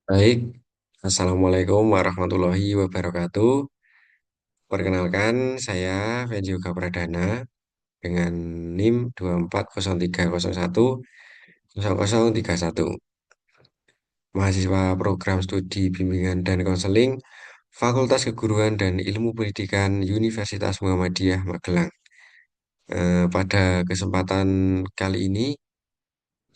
Baik, Assalamualaikum warahmatullahi wabarakatuh. Perkenalkan, saya Fenzi Yoga Pradana dengan NIM 24030100031, mahasiswa program studi bimbingan dan konseling Fakultas Keguruan dan Ilmu Pendidikan Universitas Muhammadiyah Magelang. Pada kesempatan kali ini,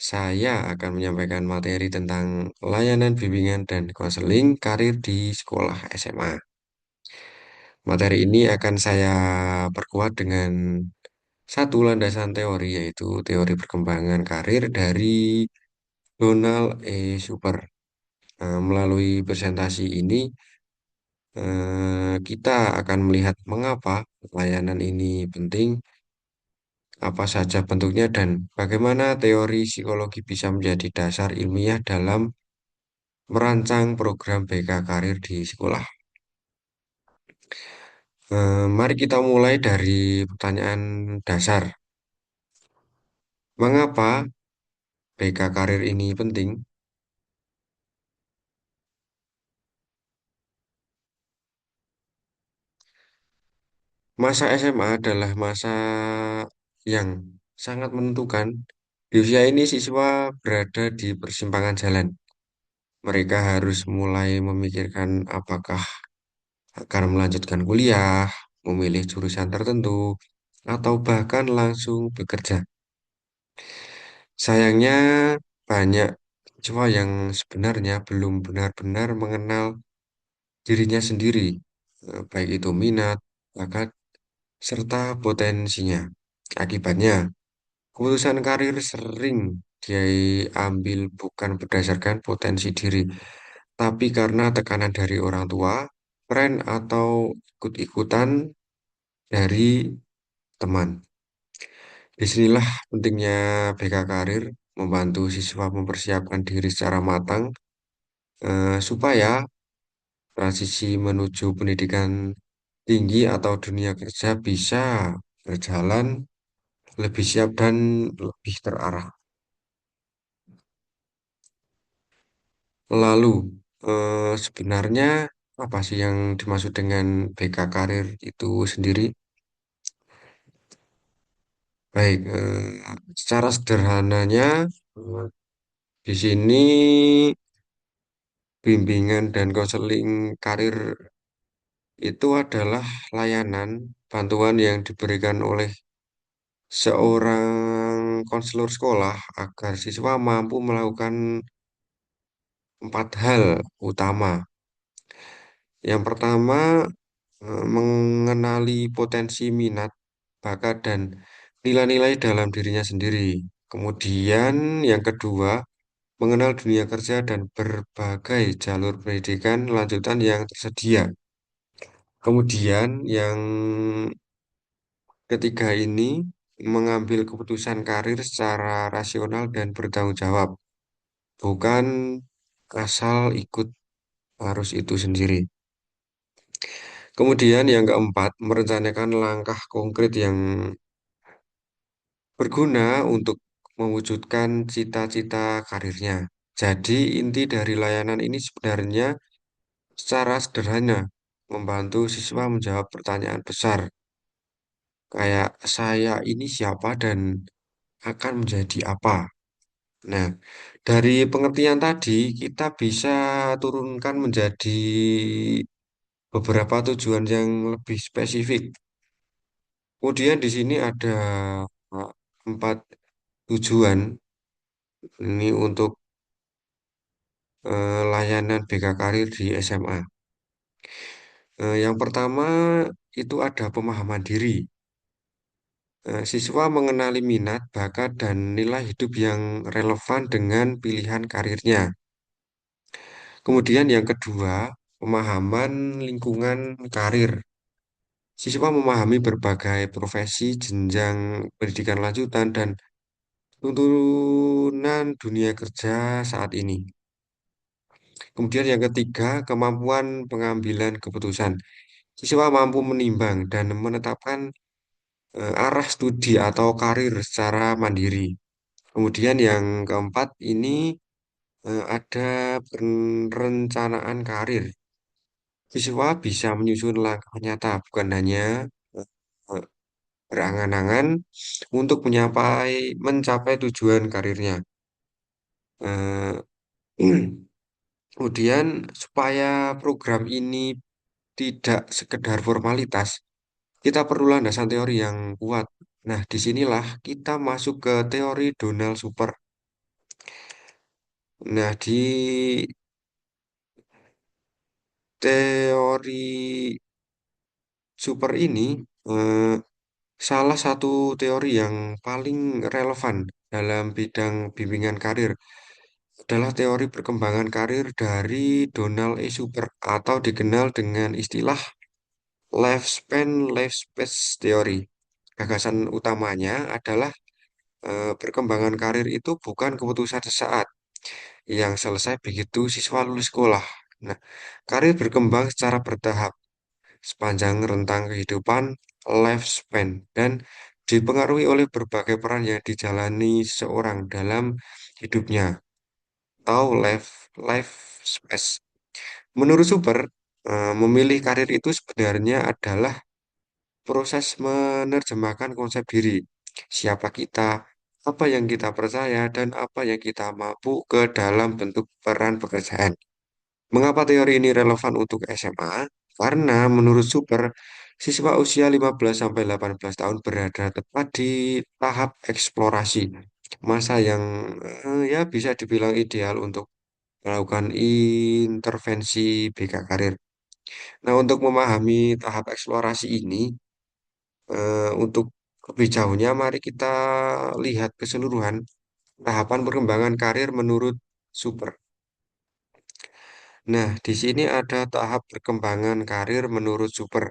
saya akan menyampaikan materi tentang layanan bimbingan dan konseling karir di sekolah SMA. Materi ini akan saya perkuat dengan satu landasan teori, yaitu teori perkembangan karir dari Donald E. Super. Melalui presentasi ini, kita akan melihat mengapa layanan ini penting, apa saja bentuknya, dan bagaimana teori psikologi bisa menjadi dasar ilmiah dalam merancang program BK karir di sekolah. Mari kita mulai dari pertanyaan dasar. Mengapa BK karir ini penting? Masa SMA adalah masa yang sangat menentukan. Di usia ini siswa berada di persimpangan jalan. Mereka harus mulai memikirkan apakah akan melanjutkan kuliah, memilih jurusan tertentu, atau bahkan langsung bekerja. Sayangnya banyak siswa yang sebenarnya belum benar-benar mengenal dirinya sendiri, baik itu minat, bakat, serta potensinya. Akibatnya, keputusan karir sering diambil bukan berdasarkan potensi diri, tapi karena tekanan dari orang tua, tren, atau ikut-ikutan dari teman. Disinilah pentingnya BK Karir membantu siswa mempersiapkan diri secara matang, supaya transisi menuju pendidikan tinggi atau dunia kerja bisa berjalan lebih siap dan lebih terarah. Lalu, sebenarnya apa sih yang dimaksud dengan BK Karir itu sendiri? Baik, secara sederhananya, eh, di sini bimbingan dan konseling karir itu adalah layanan bantuan yang diberikan oleh seorang konselor sekolah agar siswa mampu melakukan empat hal utama. Yang pertama, mengenali potensi minat, bakat, dan nilai-nilai dalam dirinya sendiri. Kemudian yang kedua, mengenal dunia kerja dan berbagai jalur pendidikan lanjutan yang tersedia. Kemudian yang ketiga ini, mengambil keputusan karir secara rasional dan bertanggung jawab, bukan asal ikut arus itu sendiri. Kemudian yang keempat, merencanakan langkah konkret yang berguna untuk mewujudkan cita-cita karirnya. Jadi inti dari layanan ini sebenarnya secara sederhana membantu siswa menjawab pertanyaan besar kayak saya ini siapa dan akan menjadi apa. Nah, dari pengertian tadi kita bisa turunkan menjadi beberapa tujuan yang lebih spesifik. Kemudian di sini ada empat tujuan ini untuk layanan BK Karir di SMA. Yang pertama itu ada pemahaman diri. Siswa mengenali minat, bakat, dan nilai hidup yang relevan dengan pilihan karirnya. Kemudian yang kedua, pemahaman lingkungan karir. Siswa memahami berbagai profesi, jenjang pendidikan lanjutan, dan tuntunan dunia kerja saat ini. Kemudian yang ketiga, kemampuan pengambilan keputusan. Siswa mampu menimbang dan menetapkan arah studi atau karir secara mandiri. Kemudian yang keempat ini ada perencanaan karir. Siswa bisa menyusun langkah nyata, bukan hanya eh, berangan-angan untuk mencapai tujuan karirnya. Eh, Kemudian supaya program ini tidak sekedar formalitas, kita perlu landasan teori yang kuat. Nah, disinilah kita masuk ke teori Donald Super. Nah, di teori super ini, eh, salah satu teori yang paling relevan dalam bidang bimbingan karir adalah teori perkembangan karir dari Donald E. Super atau dikenal dengan istilah life space theory. Gagasan utamanya adalah perkembangan karir itu bukan keputusan sesaat yang selesai begitu siswa lulus sekolah. Nah, karir berkembang secara bertahap sepanjang rentang kehidupan lifespan dan dipengaruhi oleh berbagai peran yang dijalani seseorang dalam hidupnya atau life space. Menurut Super, memilih karir itu sebenarnya adalah proses menerjemahkan konsep diri, siapa kita, apa yang kita percaya, dan apa yang kita mampu ke dalam bentuk peran pekerjaan. Mengapa teori ini relevan untuk SMA? Karena menurut Super, siswa usia 15 sampai 18 tahun berada tepat di tahap eksplorasi, masa yang ya bisa dibilang ideal untuk melakukan intervensi BK karir. Nah, untuk memahami tahap eksplorasi ini, untuk lebih jauhnya, mari kita lihat keseluruhan tahapan perkembangan karir menurut Super. Nah, di sini ada tahap perkembangan karir menurut Super.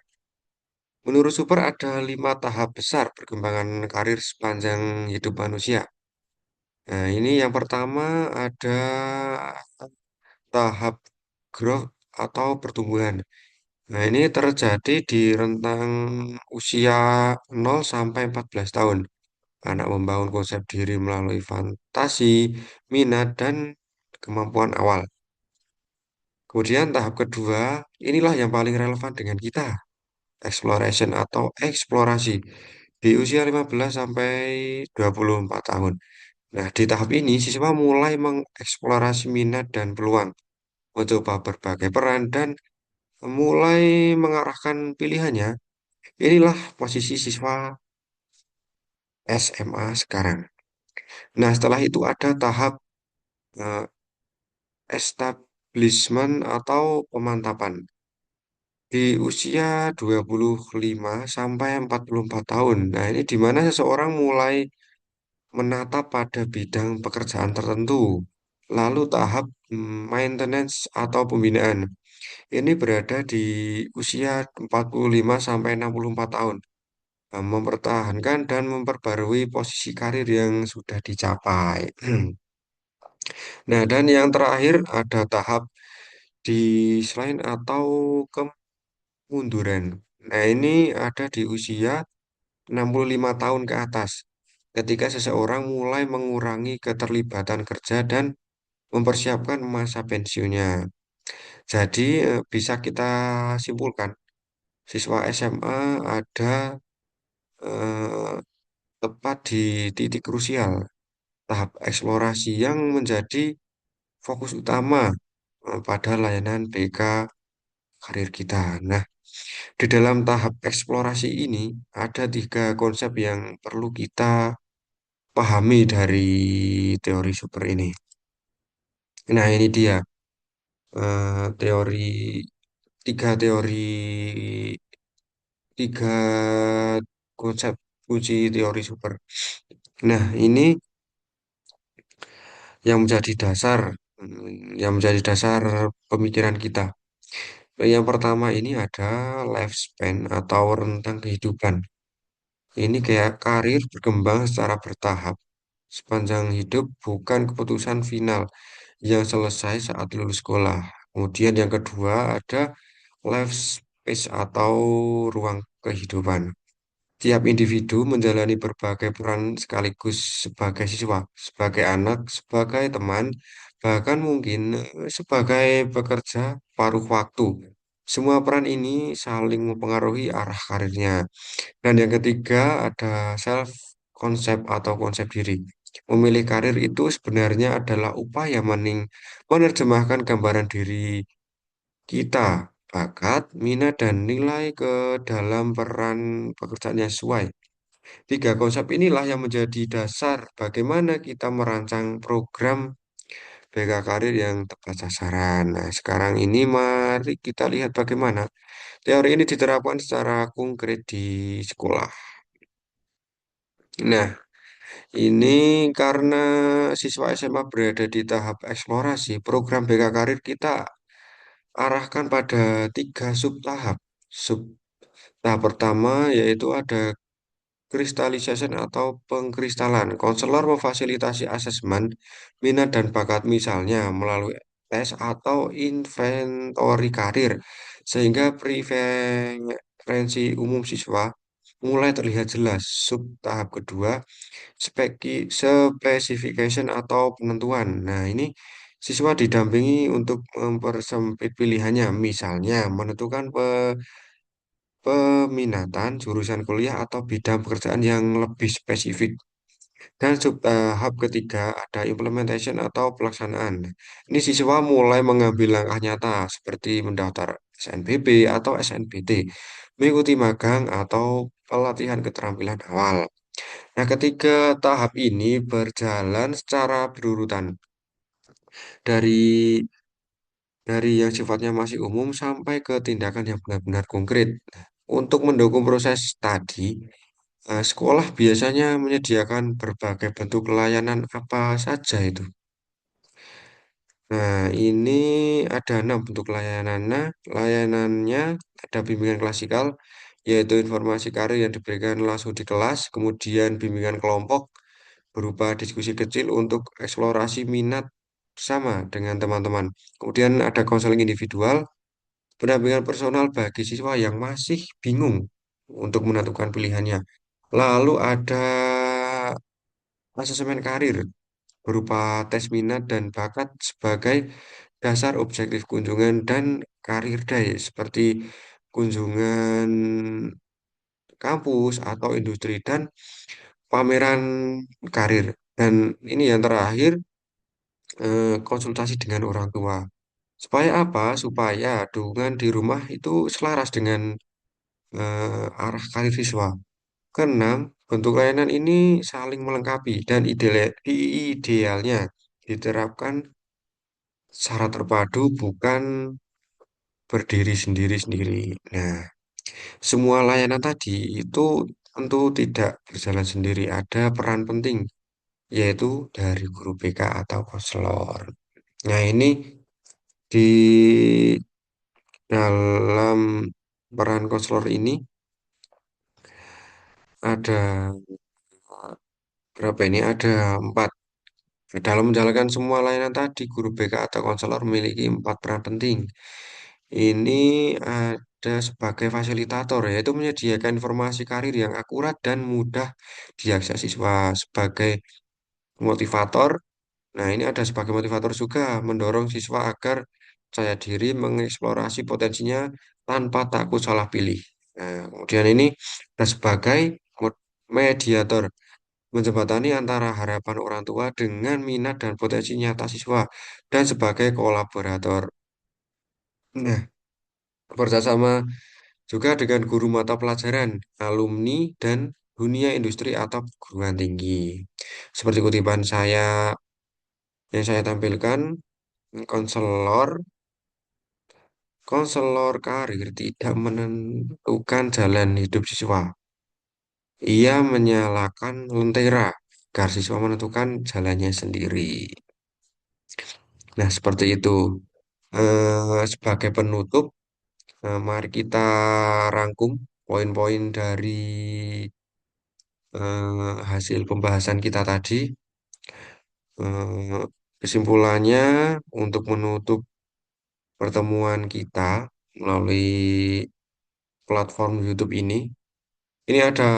Menurut Super ada 5 tahap besar perkembangan karir sepanjang hidup manusia. Nah, ini yang pertama ada tahap growth atau pertumbuhan. Nah, ini terjadi di rentang usia 0 sampai 14 tahun. Anak membangun konsep diri melalui fantasi, minat, dan kemampuan awal. Kemudian tahap kedua, inilah yang paling relevan dengan kita, exploration atau eksplorasi di usia 15 sampai 24 tahun. Nah, di tahap ini siswa mulai mengeksplorasi minat dan peluang, mencoba berbagai peran dan mulai mengarahkan pilihannya. Inilah posisi siswa SMA sekarang. Nah, setelah itu ada tahap eh, establishment atau pemantapan. Di usia 25 sampai 44 tahun. Nah, ini di mana seseorang mulai menatap pada bidang pekerjaan tertentu. Lalu tahap maintenance atau pembinaan. Ini berada di usia 45 sampai 64 tahun. Mempertahankan dan memperbarui posisi karir yang sudah dicapai. Nah, dan yang terakhir ada tahap di selain atau kemunduran. Nah, ini ada di usia 65 tahun ke atas. Ketika seseorang mulai mengurangi keterlibatan kerja dan mempersiapkan masa pensiunnya. Jadi, bisa kita simpulkan, siswa SMA ada eh, tepat di titik krusial, tahap eksplorasi yang menjadi fokus utama pada layanan BK karir kita. Nah, di dalam tahap eksplorasi ini ada 3 konsep yang perlu kita pahami dari teori super ini. Nah, ini dia teori tiga teori tiga konsep kunci teori super. Nah, ini yang menjadi dasar pemikiran kita. Yang pertama ini ada lifespan atau rentang kehidupan. Ini kayak karir berkembang secara bertahap. Sepanjang hidup bukan keputusan final yang selesai saat lulus sekolah. Kemudian yang kedua ada life space atau ruang kehidupan. Tiap individu menjalani berbagai peran sekaligus sebagai siswa, sebagai anak, sebagai teman, bahkan mungkin sebagai pekerja paruh waktu. Semua peran ini saling mempengaruhi arah karirnya. Dan yang ketiga ada self konsep atau konsep diri. Memilih karir itu sebenarnya adalah upaya menerjemahkan gambaran diri kita, bakat, minat, dan nilai ke dalam peran pekerjaan yang sesuai. Tiga konsep inilah yang menjadi dasar bagaimana kita merancang program BK Karir yang tepat sasaran. Nah, sekarang ini mari kita lihat bagaimana teori ini diterapkan secara konkret di sekolah. Nah, ini karena siswa SMA berada di tahap eksplorasi, program BK Karir kita arahkan pada tiga sub tahap. Sub tahap pertama yaitu ada Crystallization atau pengkristalan. Konselor memfasilitasi asesmen minat dan bakat misalnya melalui tes atau inventory karir sehingga preferensi umum siswa mulai terlihat jelas. Sub tahap kedua, specification atau penentuan. Nah, ini siswa didampingi untuk mempersempit pilihannya, misalnya menentukan peminatan jurusan kuliah atau bidang pekerjaan yang lebih spesifik. Dan sub tahap ketiga ada implementation atau pelaksanaan. Ini siswa mulai mengambil langkah nyata seperti mendaftar SNBP atau SNBT, mengikuti magang atau pelatihan keterampilan awal. Nah, ketiga tahap ini berjalan secara berurutan dari yang sifatnya masih umum sampai ke tindakan yang benar-benar konkret. Untuk mendukung proses tadi, sekolah biasanya menyediakan berbagai bentuk layanan apa saja itu. Nah, ini ada 6 bentuk layanannya. Layanannya ada bimbingan klasikal, yaitu informasi karir yang diberikan langsung di kelas, kemudian bimbingan kelompok berupa diskusi kecil untuk eksplorasi minat sama dengan teman-teman. Kemudian ada konseling individual, pendampingan personal bagi siswa yang masih bingung untuk menentukan pilihannya. Lalu ada asesmen karir berupa tes minat dan bakat sebagai dasar objektif kunjungan dan karir day seperti kunjungan kampus atau industri dan pameran karir. Dan ini yang terakhir konsultasi dengan orang tua. Supaya apa? Supaya dukungan di rumah itu selaras dengan arah karir siswa. Keenam, bentuk layanan ini saling melengkapi dan idealnya diterapkan secara terpadu bukan berdiri sendiri-sendiri. Nah, semua layanan tadi itu tentu tidak berjalan sendiri. Ada peran penting, yaitu dari guru BK atau konselor. Nah, ini di dalam peran konselor ini ada berapa ini? Ada 4. Dalam menjalankan semua layanan tadi, guru BK atau konselor memiliki 4 peran penting. Ini ada sebagai fasilitator, yaitu menyediakan informasi karir yang akurat dan mudah diakses siswa. Sebagai motivator, nah ini ada sebagai motivator juga, mendorong siswa agar percaya diri mengeksplorasi potensinya tanpa takut salah pilih. Nah, kemudian ini ada sebagai mediator, menjembatani antara harapan orang tua dengan minat dan potensi nyata siswa, dan sebagai kolaborator. Nah, bekerjasama juga dengan guru mata pelajaran, alumni, dan dunia industri atau perguruan tinggi. Seperti kutipan yang saya tampilkan, konselor, konselor karir tidak menentukan jalan hidup siswa. Ia menyalakan lentera agar siswa menentukan jalannya sendiri. Nah, seperti itu. Sebagai penutup, mari kita rangkum poin-poin dari hasil pembahasan kita tadi. Eh, Kesimpulannya, untuk menutup pertemuan kita melalui platform YouTube ini ada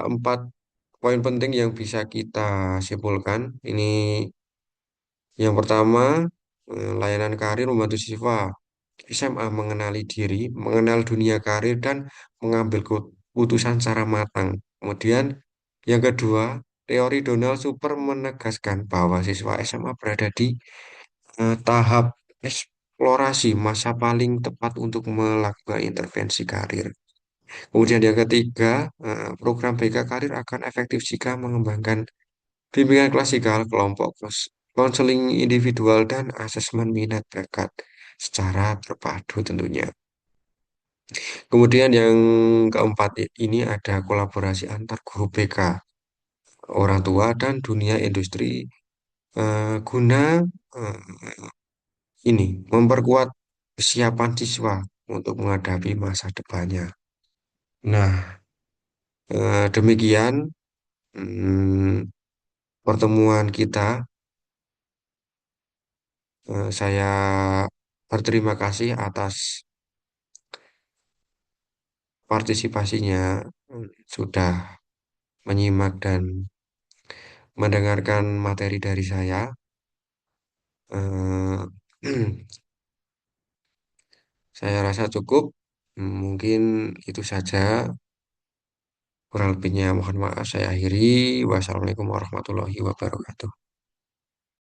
4 poin penting yang bisa kita simpulkan. Ini Yang pertama, layanan karir membantu siswa SMA mengenali diri, mengenal dunia karir, dan mengambil keputusan secara matang. Kemudian, yang kedua, teori Donald Super menegaskan bahwa siswa SMA berada di tahap eksplorasi masa paling tepat untuk melakukan intervensi karir. Kemudian yang ketiga, program BK Karir akan efektif jika mengembangkan bimbingan klasikal, kelompok konseling individual, dan asesmen minat bakat secara terpadu tentunya. Kemudian yang keempat ini ada kolaborasi antar guru BK, orang tua, dan dunia industri guna ini memperkuat kesiapan siswa untuk menghadapi masa depannya. Nah, demikian pertemuan kita. Saya berterima kasih atas partisipasinya, sudah menyimak dan mendengarkan materi dari saya. Eh, saya rasa cukup. Mungkin itu saja. Kurang lebihnya mohon maaf saya akhiri. Wassalamualaikum warahmatullahi wabarakatuh.